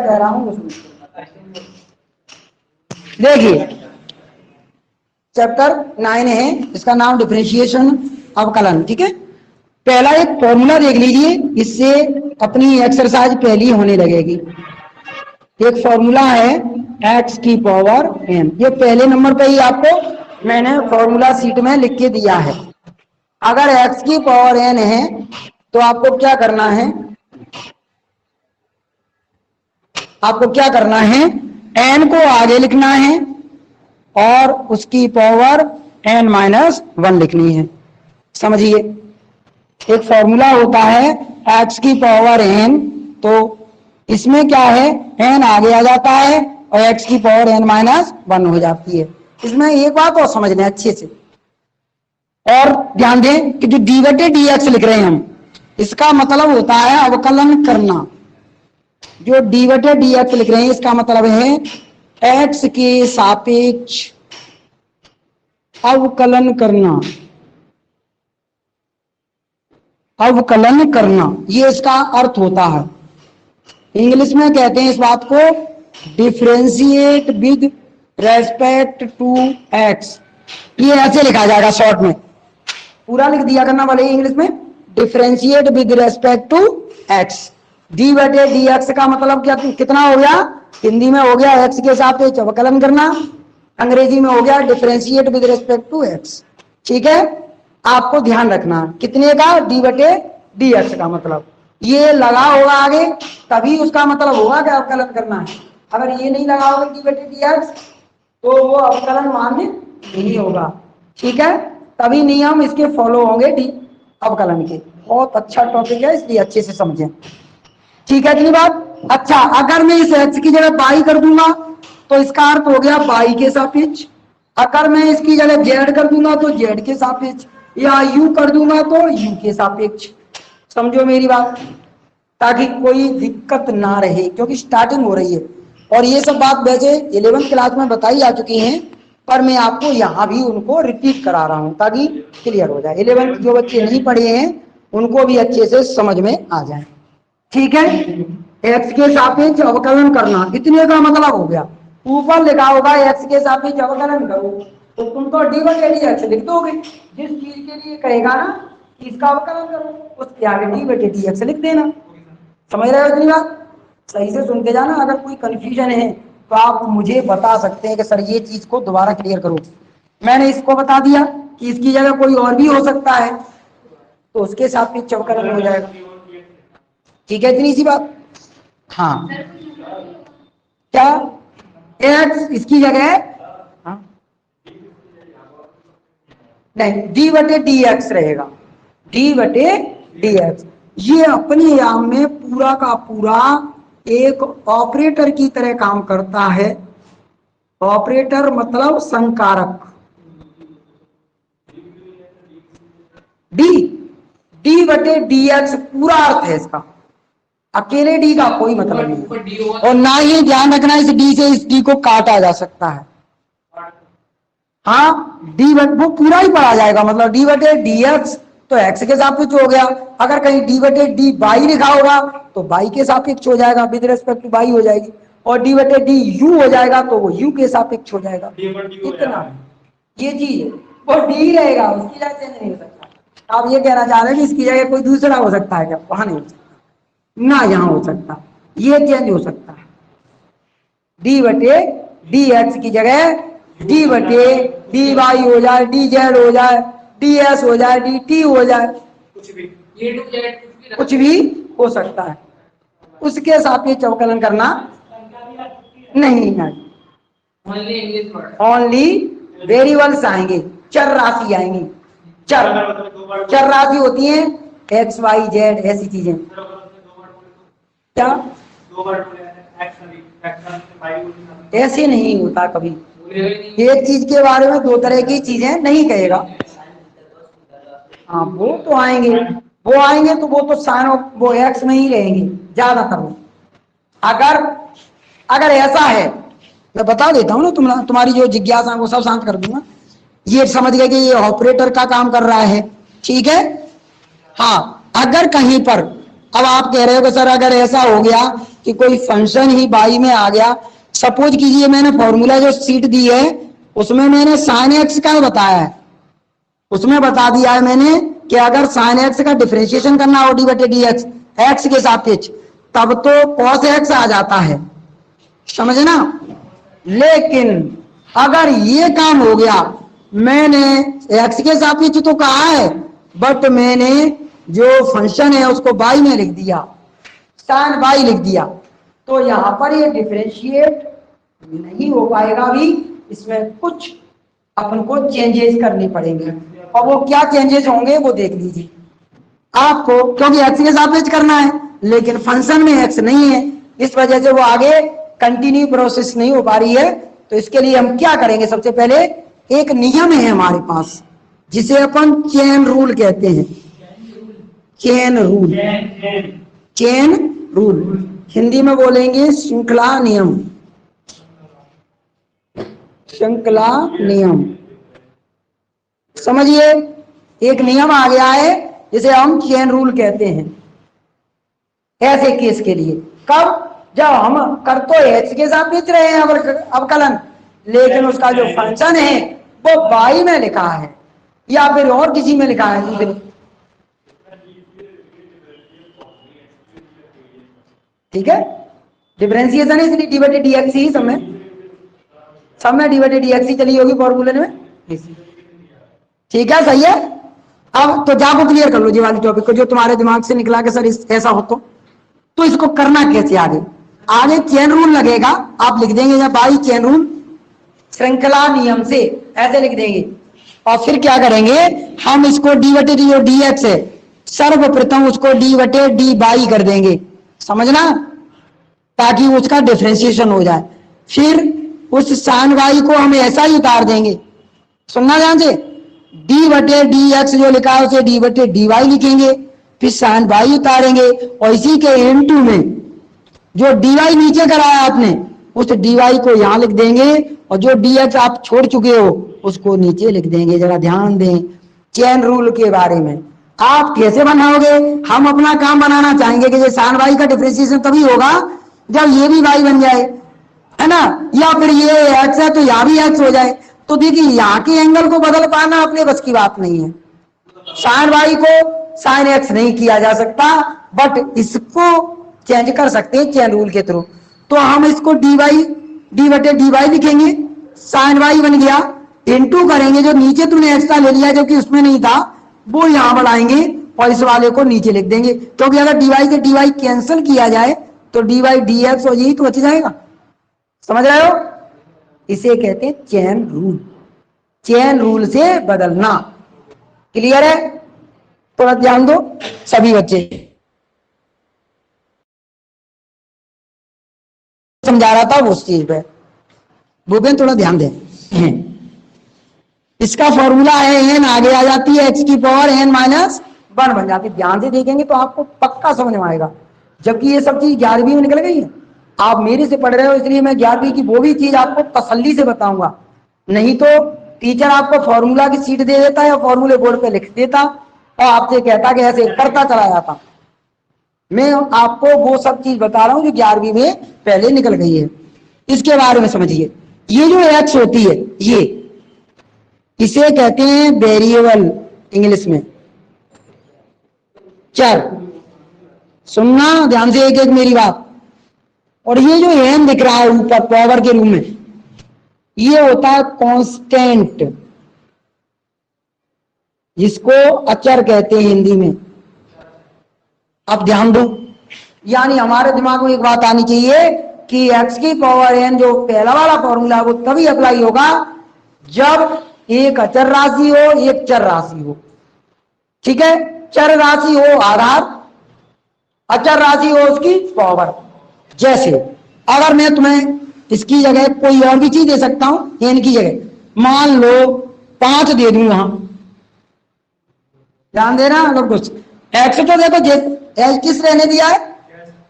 कह रहा हूं देखिए, चैप्टर 9 है, इसका नाम डिफरेंशिएशन अवकलन। ठीक है, पहला एक फॉर्मूला देख लीजिए, इससे अपनी एक्सरसाइज पहली होने लगेगी। एक फॉर्मूला है x की पावर n, ये पहले नंबर पे ही आपको मैंने फॉर्मूला सीट में लिख के दिया है। अगर x की पावर n है तो आपको क्या करना है, आपको क्या करना है, n को आगे लिखना है और उसकी पावर n-1 लिखनी है। समझिए, एक फॉर्मूला होता है x की पावर n, तो इसमें क्या है, n आगे आ जाता है और x की पावर n-1 हो जाती है। इसमें एक बात और समझ लें अच्छे से, और ध्यान दें कि जो d/dx लिख रहे हैं हम, इसका मतलब होता है अवकलन करना। जो d/dx लिख रहे हैं इसका मतलब है x के सापेक्ष अवकलन करना, अवकलन करना, ये इसका अर्थ होता है। इंग्लिश में कहते हैं इस बात को differentiate with respect to x। ये ऐसे लिखा जाएगा, शॉर्ट में पूरा लिख दिया करना वाले इंग्लिश में, differentiate with respect to x। d/dx का मतलब क्या, कितना हो गया, हिंदी में हो गया x के सापेक्ष अवकलन करना, अंग्रेजी में हो गया differentiate with respect to x। ठीक है, आपको ध्यान रखना कितने का, d/dx का मतलब ये लगा होगा आगे, तभी उसका मतलब होगा कि अवकलन करना है। अगर ये नहीं लगा होगा d/dx तो वो अवकलन मान्य नहीं होगा। ठीक है, तभी नियम इसके फॉलो होंगे डी अवकलन के। बहुत अच्छा टॉपिक है, इसलिए अच्छे से समझें। ठीक है, इतनी बात। अच्छा, अगर मैं इस x की जगह y कर दूंगा तो इसका अर्थ हो गया y के सापेक्ष। अगर मैं इसकी जगह z कर दूंगा तो z के सापेक्ष, या u कर दूंगा तो u के सापेक्ष। समझो मेरी बात, ताकि कोई दिक्कत ना रहे, क्योंकि स्टार्टिंग हो रही है और ये सब बात वैसे 11th क्लास में बताई जा चुकी हैं, पर मैं आपको यहाँ भी उनको रिपीट करा रहा हूँ ताकि क्लियर हो जाए। 11th जो बच्चे नहीं पढ़े हैं उनको भी अच्छे से समझ में आ जाए। ठीक है, x के सापेक्ष अवकलन करना, इतने का मतलब हो गया। ऊपर लिखा होगा x के सापेक्ष अवकलन करो, तो तुम तो d/dx लिख दोगे। जिस चीज के लिए कहेगा ना इसका अवकलन करो, उसके आगे d/dx लिख देना। समझ रहे हो इतनी बात? सही से सुनते जाना। अगर कोई कंफ्यूजन है तो आप मुझे बता सकते हैं कि सर ये चीज को दोबारा क्लियर करो। मैंने इसको बता दिया कि इसकी जगह कोई और भी हो सकता है, तो उसके सापेक्ष अवकलन हो जाएगा। ठीक है, इतनी सी बात। हाँ, क्या x इसकी जगह, हाँ नहीं, d/dx रहेगा, d/dx। ये अपने आप में पूरा का पूरा एक ऑपरेटर की तरह काम करता है। ऑपरेटर मतलब संकारक। d/dx पूरा अर्थ है इसका, अकेले d का कोई मतलब नहीं, और ना ही ध्यान रखना इस d से इस d को काटा जा सकता है। हाँ, d वो पूरा ही पढ़ा जाएगा, मतलब d/dx तो x के सापेक्ष हो गया। अगर कहीं d/dy लिखा होगा तो y के सापेक्ष हो जाएगा, विद रिस्पेक्ट टू y हो जाएगी, और d/du हो जाएगा तो वो u के सापेक्ष हो जाएगा। इतना ये चीज वो d रहेगा, उसकी जगह चेंज नहीं हो सकता। आप ये कहना चाह रहे हैं कि इसकी जगह कोई दूसरा हो सकता है क्या? वहां नहीं हो सकता ना, यहाँ हो सकता, ये चेंज हो सकता है। d/dx की जगह d/dy हो जाए, dz हो जाए, ds हो जाए, dt हो जाए, कुछ भी हो सकता है। उसके सापेक्ष अवकलन करना नहीं है। ओनली वेरिएबल्स आएंगे, चर राशि आएंगी। चर राशि होती है x y z, ऐसी चीजें। क्या ऐसे नहीं होता कभी। एक चीज के बारे में दो तरह की चीजें नहीं कहेगा। हाँ, वो तो आएंगे, वो आएंगे तो वो तो साइन वो एक्स में ही रहेंगे ज्यादातर। अगर ऐसा है, मैं बता देता हूँ ना, तुम्हारी जो जिज्ञासा वो सब शांत कर दूंगा। ये समझ गए कि ये ऑपरेटर का काम कर रहा है। ठीक है, हाँ, अगर कहीं पर अब आप कह रहे हो कि सर अगर ऐसा हो गया कि कोई फंक्शन ही बाई में आ गया, सपोज कीजिए मैंने फॉर्मूला जो सीट दी है उसमें मैंने साइन एक्स का बताया है, उसमें बता दिया है मैंने कि अगर साइन एक्स का डिफरेंशिएशन करना हो डी बटे डी एक्स एक्स के सापेक्ष तब तो कॉस एक्स आ जाता है, समझना। लेकिन अगर ये काम हो गया, मैंने एक्स के सापेक्ष तो कहा है बट मैंने जो फंक्शन है उसको बाई में लिख दिया, साइन बाई लिख दिया, तो यहां पर ये डिफरेंशिएट नहीं हो पाएगा भी, इसमें कुछ अपन को चेंजेस करने पड़ेंगे। और वो क्या चेंजेस होंगे वो देख लीजिए आपको, क्योंकि एक्स के सापेक्ष करना है लेकिन फंक्शन में एक्स नहीं है, इस वजह से वो आगे कंटिन्यू प्रोसेस नहीं हो पा रही है। तो इसके लिए हम क्या करेंगे, सबसे पहले एक नियम है हमारे पास जिसे अपन चेन रूल कहते हैं, chain rule, chain rule Hindi में बोलेंगे श्रृंखला नियम, श्रृंखला नियम। समझिए एक नियम आ गया है जिसे हम चेन रूल कहते हैं ऐसे केस के लिए। कब, जब हम कर तो एक्स के साथ बेच रहे हैं अवकलन, लेकिन उसका जो फंक्शन है वो बाई में लिखा है या फिर और किसी में लिखा है दूसरे, ठीक है। डिफरेंशिएशन है इसलिए डी बटे डी एक्स ही सब में डी बटे डी एक्स ही चली होगी फॉर्मूले में, ठीक है, सही है। अब तो जाको क्लियर कर लो जी वाली टॉपिक को जो तुम्हारे दिमाग से निकला कि सर ऐसा हो तो इसको करना कैसे, आगे आगे चेन रूल लगेगा, आप लिख देंगे या बाई चेन रूल श्रृंखला नियम से ऐसे लिख देंगे। और फिर क्या करेंगे, हम इसको डी बटे डी और डी एक्स है सर्वप्रथम उसको डी बटे डी बाई कर देंगे, समझना, ताकि उसका डिफरेंशिएशन हो जाए। फिर उस साइन वाई को हम ऐसा ही उतार देंगे, सुनना ध्यान से, डी बटे डी एक्स जो लिखा है उसे डी बटे डी वाई लिखेंगे, फिर साइन वाई उतारेंगे और इसी के इनटू में जो डी वाई नीचे कराया आपने उस डी वाई को यहां लिख देंगे और जो डी एक्स आप छोड़ चुके हो उसको नीचे लिख देंगे। जरा ध्यान दें चेन रूल के बारे में, आप कैसे बनाओगे, हम अपना काम बनाना चाहेंगे कि साइन वाई का डिफरेंशिएशन तभी होगा जब ये भी वाई बन जाए, है ना, या फिर ये एक्स है तो यहां भी एक्स हो जाए। तो देखिए यहाँ के एंगल को बदल पाना अपने बस की बात नहीं है, साइन वाई को साइन एक्स नहीं किया जा सकता बट इसको चेंज कर सकते हैं चेन रूल के थ्रू। तो हम इसको डी वाई डी बटे डी वाई लिखेंगे, साइन वाई बन गया, इनटू करेंगे जो नीचे तूने एक्स्ट्रा ले लिया जो कि उसमें नहीं था वो यहां बढ़ाएंगे और इस वाले को नीचे लिख देंगे, क्योंकि अगर डी वाई से डी वाई कैंसिल किया जाए तो डी वाई डी एक्स और यही तो बच जाएगा, समझ रहे हो। इसे कहते हैं चेन रूल, चेन रूल से बदलना। क्लियर है, थोड़ा ध्यान दो सभी बच्चे, समझा रहा था वो उस चीज पे, भूपेन थोड़ा ध्यान दे। इसका फॉर्मूला है एन, आगे आ जाती है एक्स की पावर एन माइनस 1 बन जाती है। ध्यान से देखेंगे तो आपको पक्का समझ में आएगा, जबकि ये सब चीज 11वीं में निकल गई है। आप मेरे से पढ़ रहे हो इसलिए मैं 11वीं की वो भी चीज आपको तसल्ली से बताऊंगा, नहीं तो टीचर आपको फॉर्मूला की सीट दे देता या फॉर्मूले बोर्ड पे लिख देता और आपसे कहता कि ऐसे करता चला जाता। मैं आपको वो सब चीज बता रहा हूं जो 11वीं में पहले निकल गई है, इसके बारे में समझिए। ये जो एक्स होती है ये, इसे कहते हैं वेरिएबल इंग्लिश में, चर। सुनना ध्यान से एक एक मेरी बात। और ये जो एन दिख रहा है ऊपर पावर के रूप में, ये होता है कांस्टेंट, जिसको अचर कहते हैं हिंदी में। अब ध्यान दो, यानी हमारे दिमाग में एक बात आनी चाहिए कि एक्स की पावर एन जो पहला वाला फॉर्मूला वो तभी अप्लाई होगा जब एक अचर राशि हो एक चर राशि हो, ठीक है। चर राशि हो आधार, अचर राशि हो उसकी पावर। जैसे अगर मैं तुम्हें इसकी जगह कोई और भी चीज दे सकता हूं एन की जगह, मान लो 5 दे दूं वहां, ध्यान देना मतलब कुछ एक्स तो देखो एच किस रहने दिया है,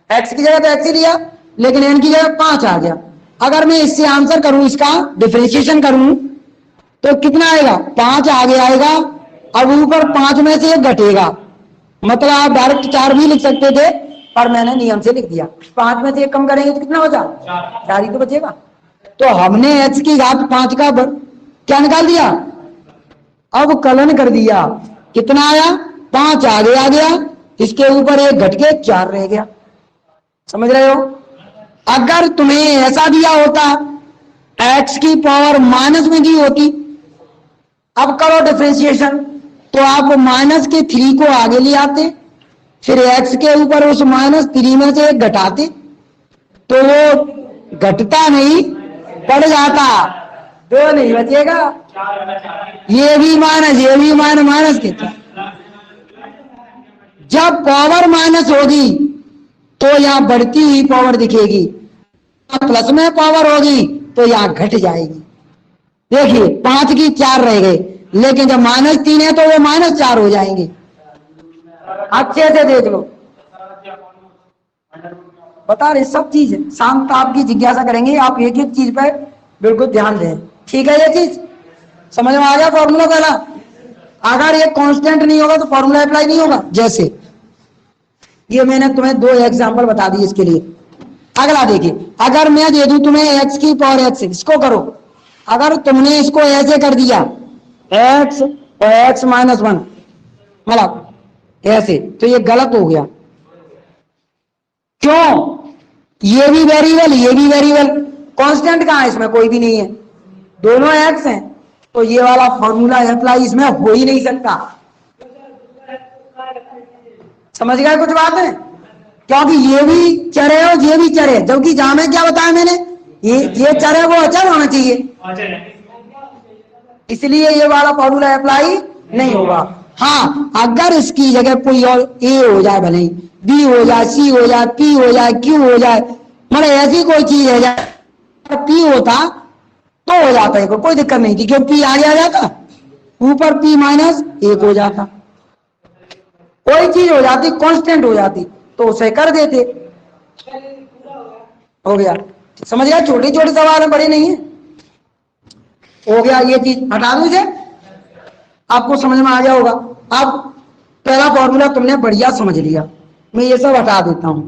एक्स की जगह तो एक्स ही लिया, लेकिन एन की जगह 5 आ गया। अगर मैं इससे आंसर करूं, इसका डिफरेंशिएशन करूं तो कितना आएगा, 5 आगे आएगा। अब ऊपर 5 में से 1 घटेगा, मतलब आप डायरेक्ट 4 भी लिख सकते थे, पर मैंने नियम से लिख दिया। 5 में से 1 कम करेंगे तो कितना बचा? 4 ही तो बचेगा। तो हमने h की घात 5 का क्या निकाल दिया, अब कलन कर दिया। कितना आया? 5 आगे आ गया, इसके ऊपर 1 घट के 4 रह गया। समझ रहे हो? अगर तुम्हें ऐसा दिया होता x की पावर माइनस में दी होती, अब करो डिफरेंशिएशन, तो आप माइनस के 3 को आगे ले आते, फिर x के ऊपर उस -3 में से 1 घटाते, तो वो घटता नहीं, बढ़ जाता, 2 नहीं बचेगा। ये भी माइनस कितना? जब पावर माइनस होगी तो यहां बढ़ती हुई पावर दिखेगी, प्लस में पावर होगी तो यहां घट जाएगी। देखिए 5 की 4 रह गए, लेकिन जब -3 है तो वो -4 हो जाएंगे। अच्छे से देख लो, बता रहे सब चीज शांत आपकी जिज्ञासा करेंगे, आप एक एक चीज पर बिल्कुल ध्यान दें। ठीक है, ये चीज समझ में आ गया? फॉर्मूला पहला, अगर ये कांस्टेंट नहीं होगा तो फॉर्मूला अप्लाई नहीं होगा। जैसे ये मैंने तुम्हें 2 एग्जांपल बता दिए इसके लिए। अगला देखिए, अगर मैं दे दूं तुम्हें x की पावर x, इसको करो, अगर तुमने इसको ऐसे कर दिया x और x -1, मतलब ऐसे, तो ये गलत हो गया। क्यों? ये भी वेरिएबल, ये भी वेरिएबल, कांस्टेंट कहां है इसमें? कोई भी नहीं है, दोनों x हैं, तो ये वाला फॉर्मूला अप्लाई इसमें हो ही नहीं सकता। समझ गए कुछ बात है? क्योंकि ये भी चर है और ये भी चर है, जबकि जहां में क्या बताया मैंने, ये चर है वो अचर होना चाहिए, इसलिए ये वाला फॉर्मूला अप्लाई नहीं होगा। हाँ, अगर इसकी जगह कोई और ए हो जाए, भले ही बी हो जाए, सी हो जाए, पी हो जाए, क्यू हो जाए, मतलब ऐसी कोई चीज है जाए, पी होता तो हो जाता है, कोई दिक्कत नहीं थी, क्यों पी आगे आ जाता, ऊपर पी -1 हो जाता, कोई चीज हो जाती कांस्टेंट हो जाती तो उसे कर देते, हो गया। समझ गया? छोटी छोटी सवाल है, बड़े नहीं है, हो गया। ये चीज हटा दूं इसे, आपको समझ में आ गया होगा। अब पहला फॉर्मूला तुमने बढ़िया समझ लिया, मैं ये सब हटा देता हूं।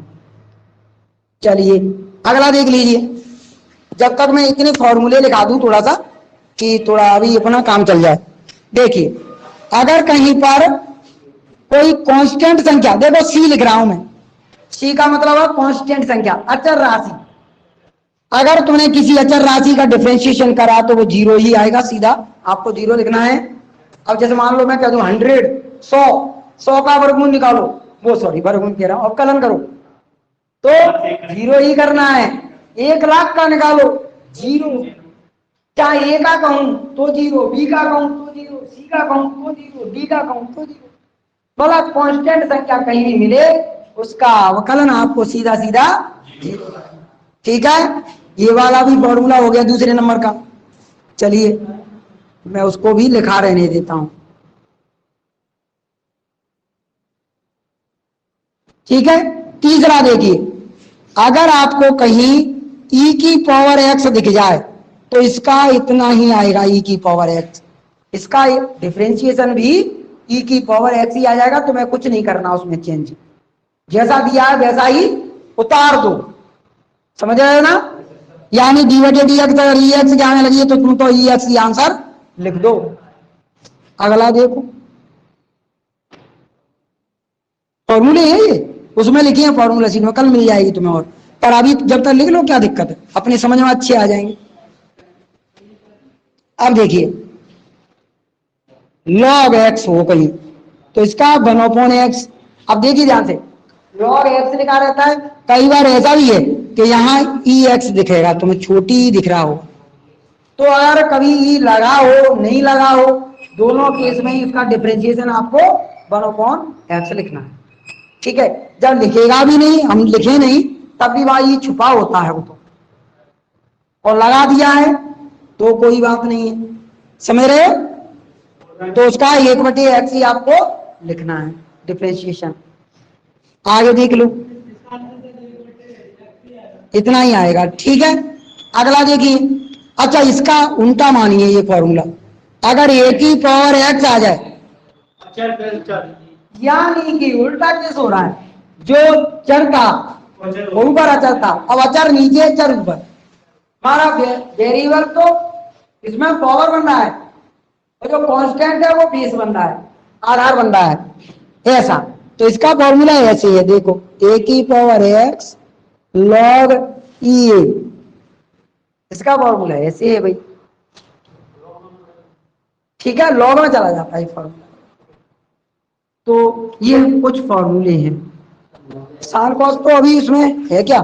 चलिए अगला देख लीजिए, जब तक मैं इतने फॉर्मूले लिखा दूं थोड़ा सा, कि थोड़ा अभी अपना काम चल जाए। देखिए, अगर कहीं पर कोई कांस्टेंट संख्या, देखो सी लिख रहा हूं मैं, सी का मतलब है कांस्टेंट संख्या, अचर राशि। अगर तुमने किसी अचर राशि का डिफरेंशिएशन करा तो वो 0 ही आएगा, सीधा आपको 0 लिखना है। अब जैसे मान लो मैं कह दूं 100, 100 का वर्गमूल निकालो, वो सॉरी वर्गमूल कह रहा हूं, अब कलन करो तो 0 ही करना है। 1,00,000 का निकालो, 0, चाहे A का कहूं तो 0, B का कहूं तो 0, C का कहूं तो 0, D का कहूं तो 0, बोला कांस्टेंट संख्या कहीं भी मिले उसका अवकलन आपको सीधा सीधा 0। ठीक है, ये वाला भी फॉर्मूला हो गया दूसरे नंबर का। चलिए मैं उसको भी लिखा रहने देता हूं। ठीक है, तीसरा देखिए, अगर आपको कहीं e की पावर x दिख जाए तो इसका इतना ही आएगा, e की पावर x, इसका डिफरेंशिएशन भी e की पावर x ही आ जाएगा। तुम्हें कुछ नहीं करना उसमें चेंज, जैसा दिया है वैसा ही उतार दो। समझ रहे हो ना? यानी d/dx अगर ex की आने लगी है तो तुम तो ex की आंसर लिख दो। अगला देखो, फॉर्मूले है ये, उसमें लिखी है फॉर्मूला शीट में, कल मिल जाएगी तुम्हें। और पर अभी जब तक लिख लो, क्या दिक्कत है, अपने समझ में अच्छे आ जाएंगे। अब देखिए, log x हो कहीं तो इसका 1/x। अब देखिए ध्यान से, log x लिखा रहता है, कई बार ऐसा भी है कि यहाँ ex दिखेगा, तुम्हें छोटी ही दिख रहा हो, तो अगर कभी e लगा हो नहीं लगा हो, दोनों केस में इसका डिफरेंशिएशन आपको 1/x लिखना है। ठीक है, जब लिखेगा भी नहीं, हम लिखे नहीं, तब भी भाई छुपा होता है वो तो, और लगा दिया है तो कोई बात नहीं है। समझ रहे हो? तो उसका 1/x ही आपको लिखना है डिफरेंशिएशन। आगे देख लो, इतना ही आएगा। ठीक है, अगला देखिए, अच्छा इसका उल्टा मानिए ये फॉर्मूला, अगर a की पावर x आ जाए, यानी कि उल्टा केस हो रहा है, जो चर था वो ऊपर अचर था, अब अचर नीचे चर ऊपर। हमारा वेरिएबल तो इसमें पावर बन रहा है और जो कांस्टेंट है वो बेस बन रहा है, आधार बन रहा है ऐसा। तो इसका फॉर्मूला ऐसे है, देखो ए की पावर एक्स लॉग ई ए, इसका फॉर्मूला ऐसे है भाई, ठीक है, लॉग में चला जाता है फॉर्मूला। तो ये कुछ फॉर्मूले हैं। साइन कॉस तो अभी इसमें है क्या,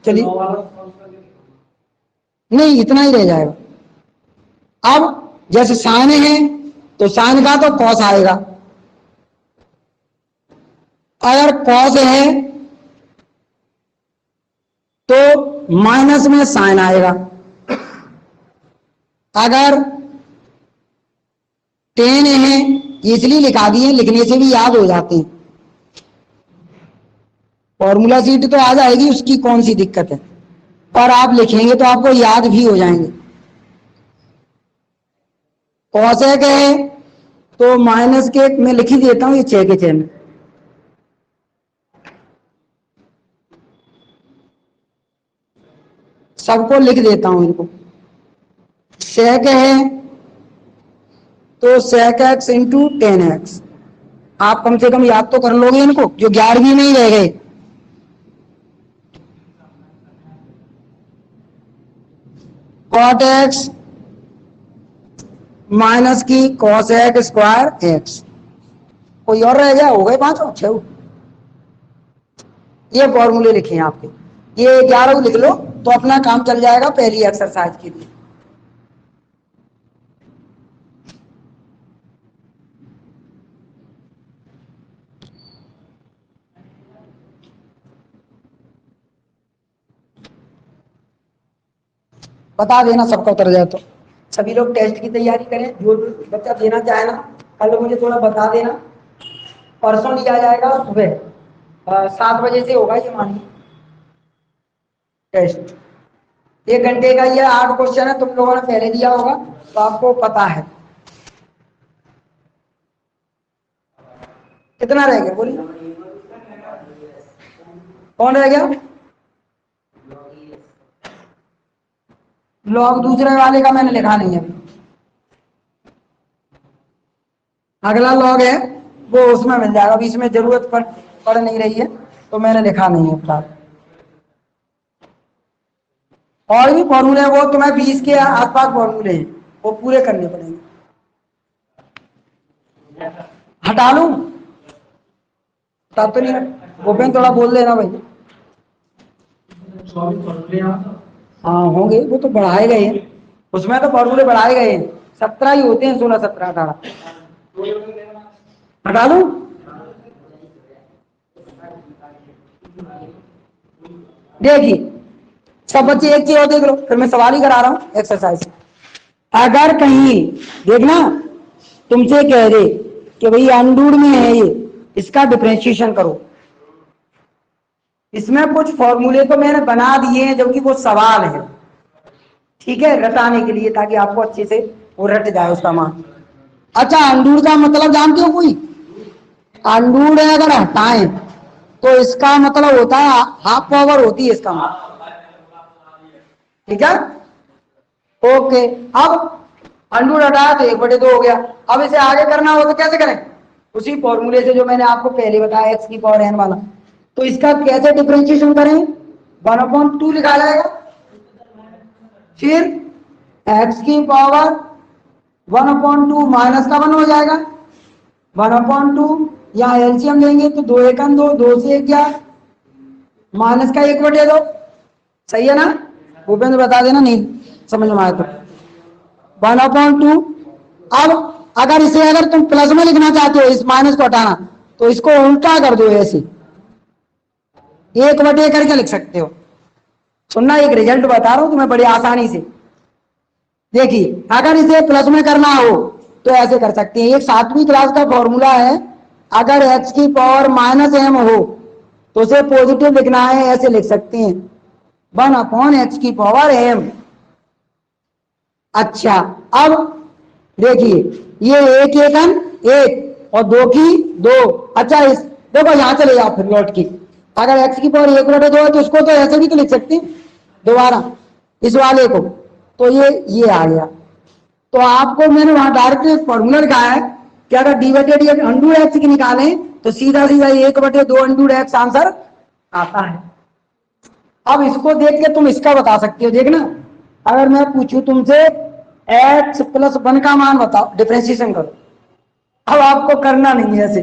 चलिए नहीं इतना ही रह जाएगा। अब जैसे साइन है तो साइन का तो कॉस आएगा, अगर कॉस है तो माइनस में साइन आएगा, अगर टेन है इसलिए लिखा दिए, लिखने से भी याद हो जाते हैं, फॉर्मूला सीट तो आ जाएगी, उसकी कौन सी दिक्कत है, और आप लिखेंगे तो आपको याद भी हो जाएंगे। कॉसेक है तो माइनस के मैं लिख ही देता हूं, ये 6 के 6 में, सबको लिख देता हूं इनको। सेक है तो सेक एक्स इंटू 10x, आप कम से कम याद तो कर लोगे इनको, जो 11वीं में ही रह गए। कॉट एक्स माइनस की कॉस एक्स स्क्वायर एक्स, कोई और रह गया, हो गए 5 और 6। ये फॉर्मूले लिखे हैं आपके, ये 11 लिख लो तो अपना काम चल जाएगा पहली एक्सरसाइज के लिए। बता देना सबका उतर जाए तो, सभी लोग टेस्ट की तैयारी करें, जो बच्चा देना चाहे ना कल मुझे थोड़ा बता देना, परसों लिया जाएगा सुबह 7 बजे से होगा ये मानिए टेस्ट, 1 घंटे का, ये 8 क्वेश्चन है, तुम लोगों ने पहले दिया होगा तो आपको पता है। कितना रह गया बोलिए, कौन रह गया, लॉग दूसरे वाले का मैंने लिखा नहीं है, अगला लॉग है वो उसमें मिल जाएगा, अभी इसमें जरूरत पड़ नहीं रही है तो मैंने लिखा नहीं है फिलहाल। और भी फॉर्मूले वो तुम्हें 20 के आसपास फॉर्मूले हैं, वो पूरे करने पड़ेंगे। हटा लूं, तब तो नहीं, गोपेन थोड़ा बोल देना भाई। हाँ होंगे, वो तो बढ़ाए गए हैं, उसमें तो फॉर्मूले बढ़ाए गए हैं, 17 ही होते हैं, 16 17 18। हटा लूं, देखिए सब बच्चे एक चीज और देख लो, फिर मैं सवाल ही करा रहा हूं एक्सरसाइज। अगर कहीं देखना तुमसे कह दे कि भाई अनडूड में है ये, इसका डिफरेंशिएशन करो, इसमें कुछ फॉर्मूले तो मैंने बना दिए हैं जबकि वो सवाल है, ठीक है, रटाने के लिए, ताकि आपको अच्छे से वो रट जाए उसका मान। अच्छा अनडूड का मतलब जानते हो कोई, अनडूड है अगर हटाएं तो इसका मतलब होता है हाफ पावर होती है इसका मान, ठीक है, ओके। अब अंडूड हटाया तो 1/2 हो गया, अब इसे आगे करना हो तो कैसे करें, उसी फॉर्मूले से जो मैंने आपको पहले बताया एक्स की पावर n वाला, तो इसका कैसे डिफरेंशिएशन करें, 1/2 लिखा जाएगा, फिर x की पावर 1/2 माइनस का 1 हो जाएगा, 1/2 यहाँ एलसीएम लेंगे तो 2 1 2, 2 से 1 गया, माइनस का 1/2, सही है ना, भूपेंद्र बता देना नहीं समझ में आया तो। 1/2, अब अगर इसे अगर तुम प्लस में लिखना चाहते हो, इस माइनस को हटाना, तो इसको उल्टा कर दो, ऐसे 1/2 करके लिख सकते हो। सुनना, एक रिजल्ट बता रहा हूं तुम्हें बड़ी आसानी से, देखिए अगर इसे प्लस में करना हो तो ऐसे कर सकते हैं, एक 7वीं क्लास का फॉर्मूला है, अगर x की पावर -m हो तो उसे पॉजिटिव लिखना है, ऐसे लिख सकते हैं 1/x की पावर m। अच्छा अब देखिए ये 1 1 1 और 2 की 2। अच्छा इस देखो यहाँ चले जाओ फिर लौट के, अगर x की पावर 1/2 है तो उसको तो ऐसे भी तो लिख सकते हैं दोबारा इस वाले को, तो ये आ गया। तो आपको मैंने वहां डायरेक्ट फॉर्मूला लिखाया है कि अगर डी/डी अंडू एक्स की निकालें तो सीधा सीधा 1/2 अंडू एक्स आंसर आता है। अब इसको देख के तुम इसका बता सकते हो, देखना अगर मैं पूछूं तुमसे x + 1 का मान बताओ, डिफरेंशिएशन करो। अब आपको करना नहीं है ऐसे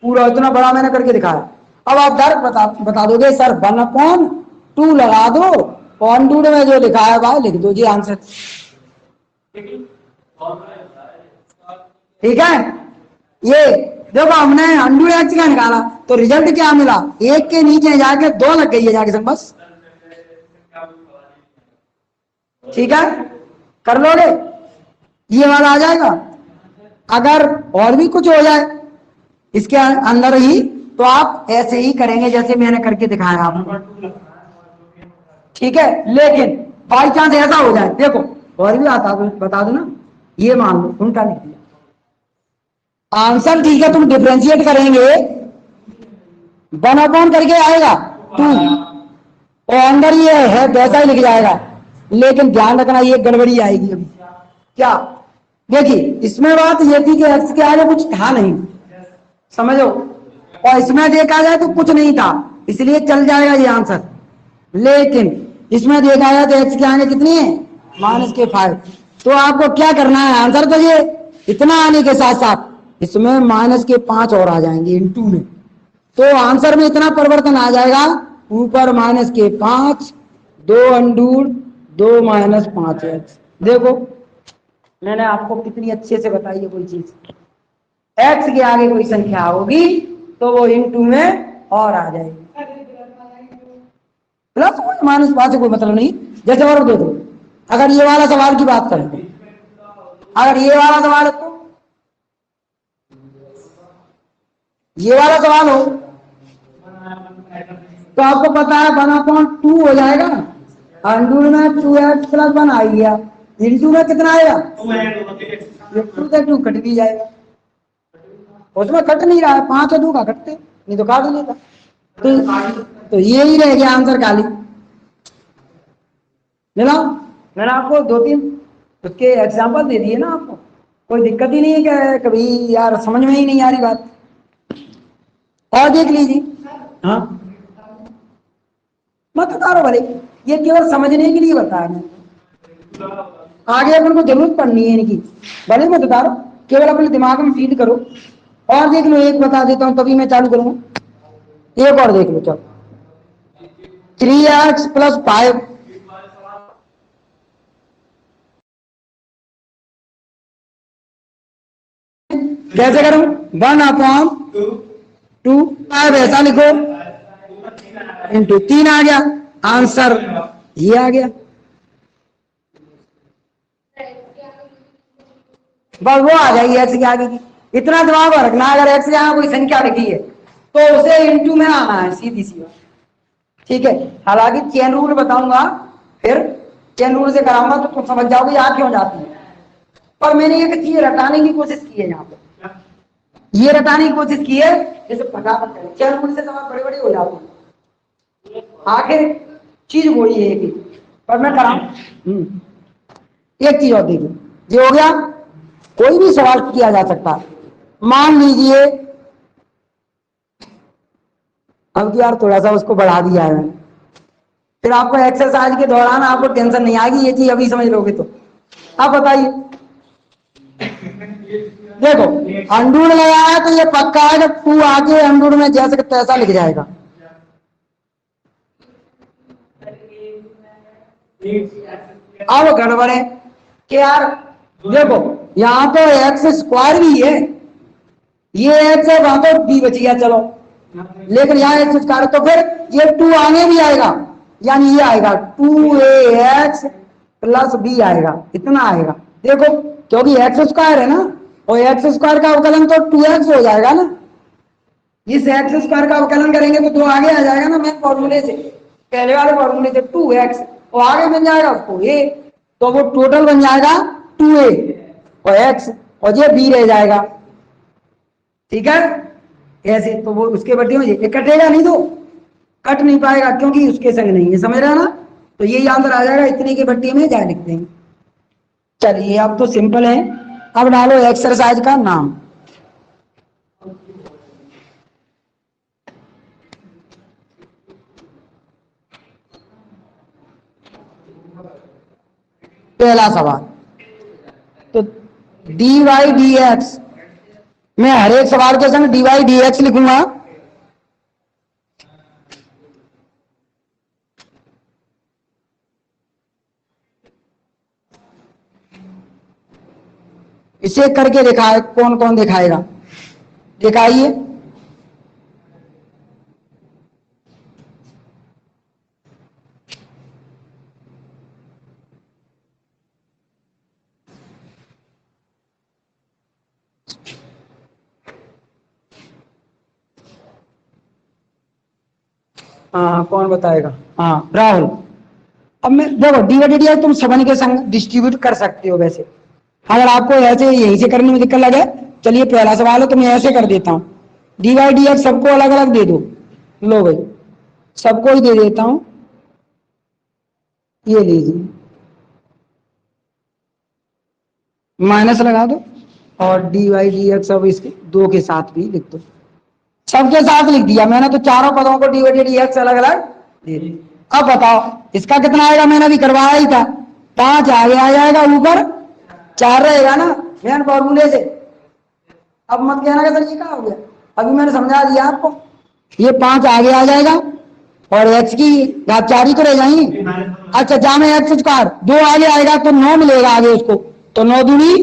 पूरा इतना बड़ा मैंने करके दिखाया। अब आप डायरेक्ट बता दोगे सर 1/2 लगा दो और अंडू में जो लिखा है वह लिख दो जी आंसर। ठीक है, ये देखो हमने अंडू एक्स का निकाला तो रिजल्ट क्या मिला, 1 के नीचे जाके 2 लग गई है जाके सब बस। ठीक है, कर लोगे, ये वाला आ जाएगा। अगर और भी कुछ हो जाए इसके अंदर ही तो आप ऐसे ही करेंगे जैसे मैंने करके दिखाया आपको। ठीक है, लेकिन बाई चांस ऐसा हो जाए, देखो और भी बता दो ना, ये मान लो उनका लिख दिया आंसर। ठीक है, तुम डिफरेंशिएट करेंगे 1/2 करके आएगा 2 और अंदर ये है वैसा ही लिख जाएगा, लेकिन ध्यान रखना ये गड़बड़ी आएगी अभी। क्या देखिए इसमें बात ये थी कि एक्स के आगे कुछ था नहीं, समझो, और इसमें देखा जाए तो कुछ नहीं था इसलिए चल जाएगा ये आंसर। लेकिन इसमें देखा जाए तो एक्स के आगे कितनी है -5, तो आपको क्या करना है, आंसर तो ये इतना आने के साथ साथ इसमें -5 और आ जाएंगे इंटू में, तो आंसर में इतना परिवर्तन आ जाएगा, ऊपर -5 2 अंडू 2 -5x। देखो मैंने आपको कितनी अच्छे से बताई है कोई चीज, x के आगे कोई संख्या होगी तो वो इंटू में और आ जाएगी, प्लस -5 से कोई मतलब नहीं। जैसे और देखो अगर ये वाला सवाल की बात करें, अगर ये वाला सवाल है तो ये वाला सवाल हो तो आपको पता है 1/2 हो जाएगा, अंडू में 2x + 1 आ गया, इंटू में कितना आएगा 2 से 2 कट भी जाएगा, उसमें कट नहीं रहा है, 5 और 2 का कटते नहीं तो काट लेता, तो ये ही रह गया आंसर खाली। मिला, मैंने आपको 2-3 उसके एग्जाम्पल दे दिए ना, आपको कोई दिक्कत ही नहीं है कि कभी यार समझ में ही नहीं आ रही बात, और देख लीजिए। हाँ मत उतारो भले, ये केवल समझने के लिए बताया मैंने, आगे अपन को जरूरत पड़नी है इनकी, भले मत उतारो, केवल अपने दिमाग में फीड करो। और देख लो, एक बता देता हूं तभी मैं चालू करूंगा, एक और देख लो, चलो 3x + 5 कैसे करूं, 1/2 ऐसा लिखो इंटू 3 आ गया, आंसर ये आ गया, बस वो आ जाएगी एक्स के आगे की। इतना दिमाग रखना, अगर एक्स के आगे कोई संख्या लिखी है तो उसे इंटू में आना है, सीधी सी बात। ठीक है, हालांकि चेन रूल बताऊंगा, फिर चेन रूल से कराऊंगा तो तुम समझ जाओगे याद क्यों जाती है, पर मैंने एक चीज रटाने की कोशिश की है, यहाँ पे ये रटाने की कोशिश की है जैसे फटाफट करें, चेन रूल से सवाल बड़े बड़े हो जाते हैं, आखिर चीज वही है कि, पर मैं कराऊं। एक चीज और देखिए, ये हो गया, कोई भी सवाल किया जा सकता है। मान लीजिए अब यार थोड़ा सा उसको बढ़ा दिया है मैंने, फिर आपको एक्सरसाइज के दौरान आपको टेंशन नहीं आएगी, ये चीज अभी समझ लोगे तो। आप बताइए, देखो अंडूर लगाया है तो ये पक्का है कि 2 आगे अंडूर में जैसे तैसा लिख जाएगा, अब गड़बड़ है कि यार देखो यहाँ तो x² भी है, ये x है, वहां तो b बच गया, चलो, लेकिन यहाँ x² तो फिर ये 2 आगे भी आएगा, यानी ये आएगा 2ax + b आएगा, इतना आएगा। देखो क्योंकि x² है ना, और x² का अवकलन तो 2x हो जाएगा ना, इस x² का अवकलन करेंगे तो 2 आगे आ जाएगा ना, मेन फॉर्मूले से, पहले वाले फॉर्मूले से 2x, और आगे बन जाएगा उसको a, तो वो टोटल बन जाएगा 2a और x, और ये b रह जाएगा। ठीक है, ऐसे, तो वो उसके बट्टे में ये कटेगा नहीं, तो कट नहीं पाएगा क्योंकि उसके संग नहीं है, समझ रहे हो ना। तो यही आंसर आ जाएगा, इतने के बट्टे में जा लिख देंगे। चलिए अब तो सिंपल है, अब डालो एक्सरसाइज का नाम। पहला सवाल, तो डी वाई डी एक्स, मैं हर एक सवाल के संग डी वाई डी एक्स लिखूंगा। इसे करके दिखाए, कौन कौन दिखाएगा, दिखाइए। हाँ कौन बताएगा, हाँ राहुल। अब मैं देखो डी तुम सबन के संग डिस्ट्रीब्यूट कर सकते हो। वैसे अगर आपको ऐसे यहीं से करने में दिक्कत लगे, चलिए पहला सवाल है तो मैं ऐसे कर देता हूँ, डी वाई डी एक्स सबको अलग अलग दे दो। लो भाई सबको ही दे देता हूं, ये लीजिए, माइनस लगा दो और डी वाई डी एक्स अब इसके दो के साथ भी लिख दो। सबके साथ लिख दिया मैंने, तो चारों पदों को डी वाई डी एक्स अलग अलग दे दी। अब बताओ इसका कितना आएगा, मैंने अभी करवाया ही था, 5 आगे आ जाएगा, ऊपर 4 रहेगा ना मेन फॉर्मूले से। अब मत कहना कि सर ये क्या हो गया, अभी मैंने समझा दिया आपको। ये 5 आगे आ जाएगा और x की घात 4 ही तो रह जाएंगी। अच्छा जहां में एक्स स्क्वायर 2 आगे आएगा तो 9 मिलेगा आगे उसको, तो 9 दूनी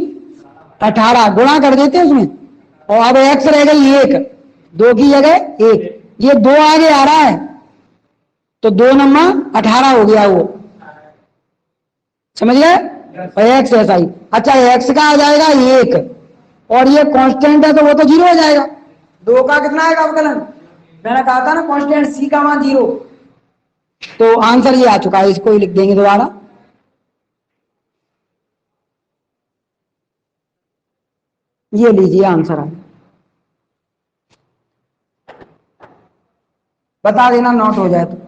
18 गुणा कर देते हैं उसमें, और अब x रह गई 1, 2 की जगह 1, ये 2 आगे आ रहा है तो 2 नंबर 18 हो गया वो, समझ गए। और x ऐसा ही। अच्छा x का आ जाएगा 1 और ये कांस्टेंट है तो वो तो 0 हो जाएगा। 2 का कितना आएगा अवकलन, मैंने कहा था ना कांस्टेंट c का मान 0, तो आंसर ये आ चुका है, इसको ही लिख देंगे दोबारा। ये लीजिए आंसर है, बता देना नोट हो जाए तो।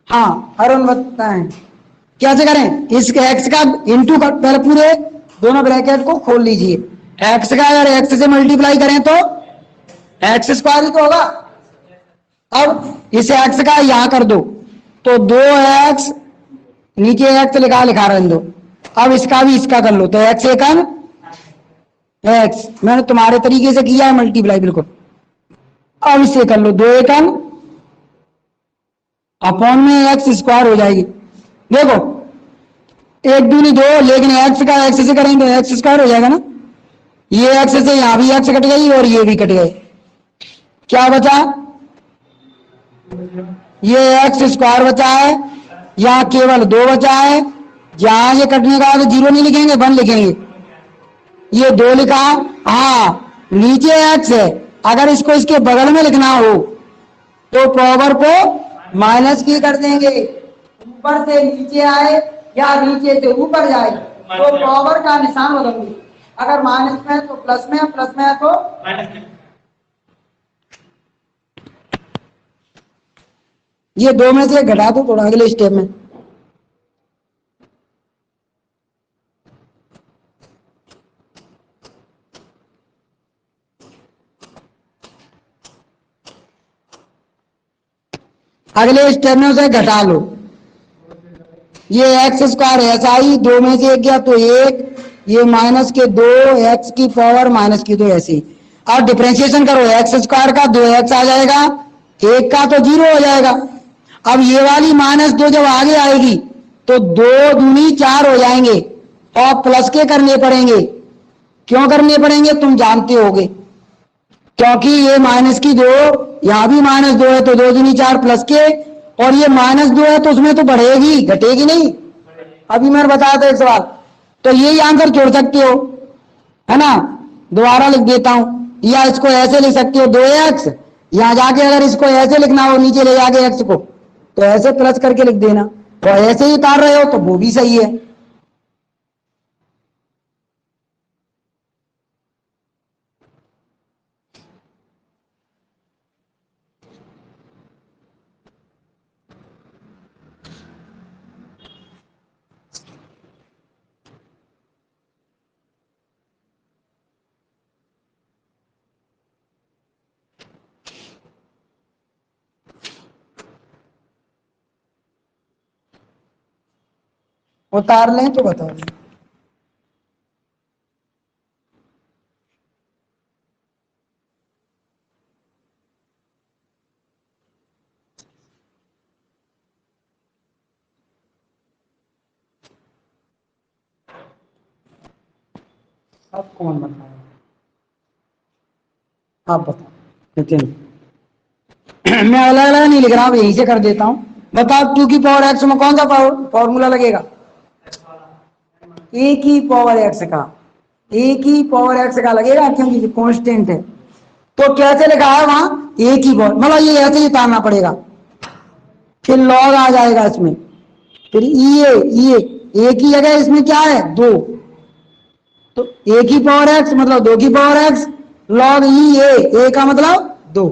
हाँ अरुण बताएं कैसे करें, इस एक्स का इंटू का पहले पूरे दोनों ब्रैकेट को खोल लीजिए, एक्स का अगर एक्स से मल्टीप्लाई करें तो एक्स स्क्वायर ही तो होगा। अब इस एक्स का यहां कर दो तो 2x, नीचे एक्स लिखा रहने दो। अब इसका भी इसका कर लो तो एक्स एकन एक्स, मैंने तुम्हारे तरीके से किया है मल्टीप्लाई बिल्कुल। अब इसे कर लो 2 एकन अपॉन में एक्स स्क्वायर हो जाएगी। देखो 1 दूनी 2, लेकिन एक्स का एक्स से करेंगे तो एक्स स्क्वायर हो जाएगा ना, ये एक्स से यहां भी एक्स कट गई और ये भी कट गए, क्या बचा, ये एक्स स्क्वायर बचा है, यहां केवल 2 बचा है, जहां ये कटने का तो 0 नहीं लिखेंगे 1 लिखेंगे, ये 2 लिखा। हाँ नीचे एक्स है, अगर इसको इसके बगल में लिखना हो तो पावर को माइनस की कर देंगे, ऊपर से नीचे आए या नीचे से ऊपर जाए तो पावर का निशान बदलेंगे, अगर माइनस में है तो प्लस में, प्लस में है तो ये 2 में से घटा दो थोड़ा अगले स्टेप में। अगले स्टेप में उसे घटा लो, ये एक्स स्क्वायर ऐसा ही 2 में से 1 गया तो 1, ये माइनस के 2, एक्स की पावर माइनस की 2 ऐसे ही। और डिफरेंशिएशन करो, एक्स स्क्वायर का 2x आ जाएगा, 1 का तो 0 हो जाएगा। अब ये वाली -2 जब आगे आएगी तो 2 दूनी 4 हो जाएंगे, और प्लस के करने पड़ेंगे। क्यों करने पड़ेंगे तुम जानते होगे, क्योंकि ये माइनस की 2, यहां भी -2 है तो 2 दूनी 4 प्लस के, और ये -2 है तो उसमें तो बढ़ेगी घटेगी नहीं। अभी मैंने बताया था एक सवाल, तो यही आंसर जोड़ सकते हो, है ना। दोबारा लिख देता हूं, या इसको ऐसे लिख सकते हो 2x, यहां जाके अगर इसको ऐसे लिखना हो नीचे ले जाके x को, तो ऐसे प्लस करके लिख देना, और ऐसे ही उतार रहे हो तो वो भी सही है। उतार लें तो बता दें। अब कौन बताए, आप बताओ नितिन। मैं अलग अलग नहीं लिख रहा हूं, यहीं से कर देता हूं। बताओ 2 की पावर एक्स में कौन सा फॉर्मूला लगेगा? ए की पावर एक्स का, ए की पावर एक्स का लगेगा, क्योंकि कांस्टेंट है। तो कैसे लिखा है वहां? ए की पावर, मतलब ये ऐसे ही उतारना पड़ेगा, फिर लॉग आ जाएगा इसमें, फिर ए की जगह इसमें क्या है 2, तो ए की पावर एक्स मतलब 2 की पावर एक्स, लॉग ए का मतलब 2।